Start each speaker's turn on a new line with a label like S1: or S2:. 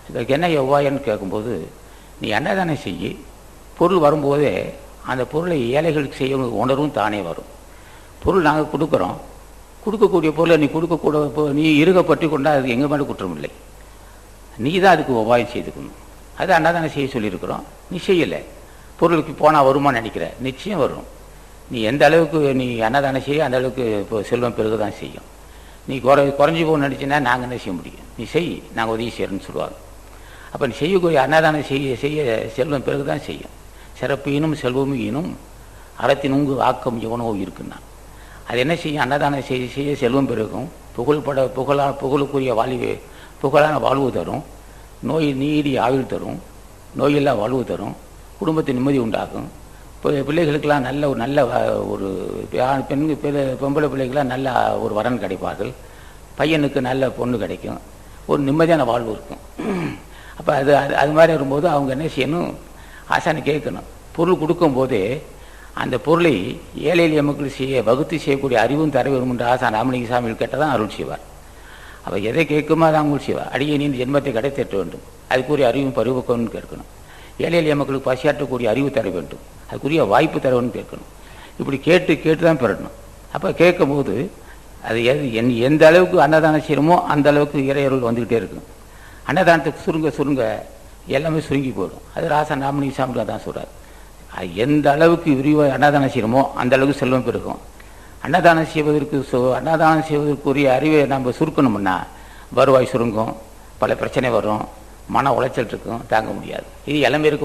S1: இதற்கு என்ன எவ்வாயன்னு கேட்கும்போது, நீ அன்னதானம் செய்ய பொருள் வரும்போதே அந்த பொருளை ஏழைகளுக்கு செய்ய உணர்வும் தானே வரும். பொருள் நாங்கள் கொடுக்குறோம், கொடுக்கக்கூடிய பொருளை நீ கொடுக்கக்கூட நீ இருகப்பற்றி கொண்டால் அதுக்கு எங்கள் மேலே குற்றம் இல்லை. நீ தான் அதுக்கு உபாயம் செய்துக்கணும். அது அன்னதானம் செய்ய சொல்லியிருக்கிறோம், நீ செய்யலை. பொருளுக்கு போனால் வருமானு நினைக்கிற, நிச்சயம் வரும். நீ எந்த அளவுக்கு நீ அன்னதானம் செய்ய அந்த அளவுக்கு இப்போ செல்வம் பெருக தான் செய்யும். நீ குறைஞ்சி போகணும்னு நினச்சின்னா நாங்கள் என்ன செய்ய முடியும்? நீ செய், நாங்கள் உதவி செய்கிறோன்னு சொல்லுவாங்க. அப்போ நீ செய்யக்கூடிய அன்னதானம் செய்ய செய்ய செல்வம் பிறகு தான் செய்யும். சிறப்பு ஈனும் செல்வமும் ஈனும் அறத்தின் உங்கு ஆக்கம் எவனோ இருக்குன்னா அது என்ன செய்யும்? அன்னதானம் செய்ய செய்ய செல்வம் பெருகும், புகழுக்குரிய புகழான வாழ்வு தரும், நோய் நீடி ஆயுள் தரும், நோயில்லா வாழ்வு தரும், குடும்பத்தை நிம்மதி உண்டாகும். இப்போ பிள்ளைகளுக்கெல்லாம் நல்ல ஒரு பொம்பளை பிள்ளைகளாம் நல்ல ஒரு வரன் கிடைப்பார்கள், பையனுக்கு நல்ல பொண்ணு கிடைக்கும், ஒரு நிம்மதியான வாழ்வு இருக்கும். அப்போ அது மாதிரி வரும்போது அவங்க என்ன செய்யணும்? ஆசானை கேட்கணும். பொருள் கொடுக்கும்போதே அந்த பொருளை ஏழை எளிய மக்கள் வகுத்து செய்யக்கூடிய அறிவும் தர வரும் என்று ஆசான் ராமலிங்க சாமியில் கேட்டால் தான் அருள் செய்வார். அப்போ எதை கேட்குமோ அதான் அருள் செய்வார். அடியே நீ ஜென்மத்தை கிடைத்தட்ட வேண்டும், அதுக்குரிய அறிவும் பருவக்கம்னு கேட்கணும். ஏழை எளிய மக்களுக்கு பசியாற்றக்கூடிய அறிவு தர வேண்டும், அதுக்குரிய வாய்ப்பு தரவுன்னு கேட்கணும். இப்படி கேட்டு தான் பெறணும். அப்போ கேட்கும்போது அது எந்த அளவுக்கு அன்னதானம் செய்யணுமோ அந்த அளவுக்கு இறையருள் வந்துக்கிட்டே இருக்கும். அன்னதானத்துக்கு சுருங்க எல்லாமே சுருங்கி போயிடும். அது ராசன் ராமலிங்க சாமி தான் சொல்கிறார். எந்த அளவுக்கு விரிவாக அன்னதானம் செய்யணுமோ அந்த அளவுக்கு செல்வம் பெருகும். அன்னதானம் செய்வதற்குரிய அறிவை நம்ம சுருக்கணும்னா வருவாய் சுருங்கும், பல பிரச்சனை வரும், மன உளைச்சல் இருக்கும், தாங்க முடியாது. இது எல்லாமே இருக்கும்.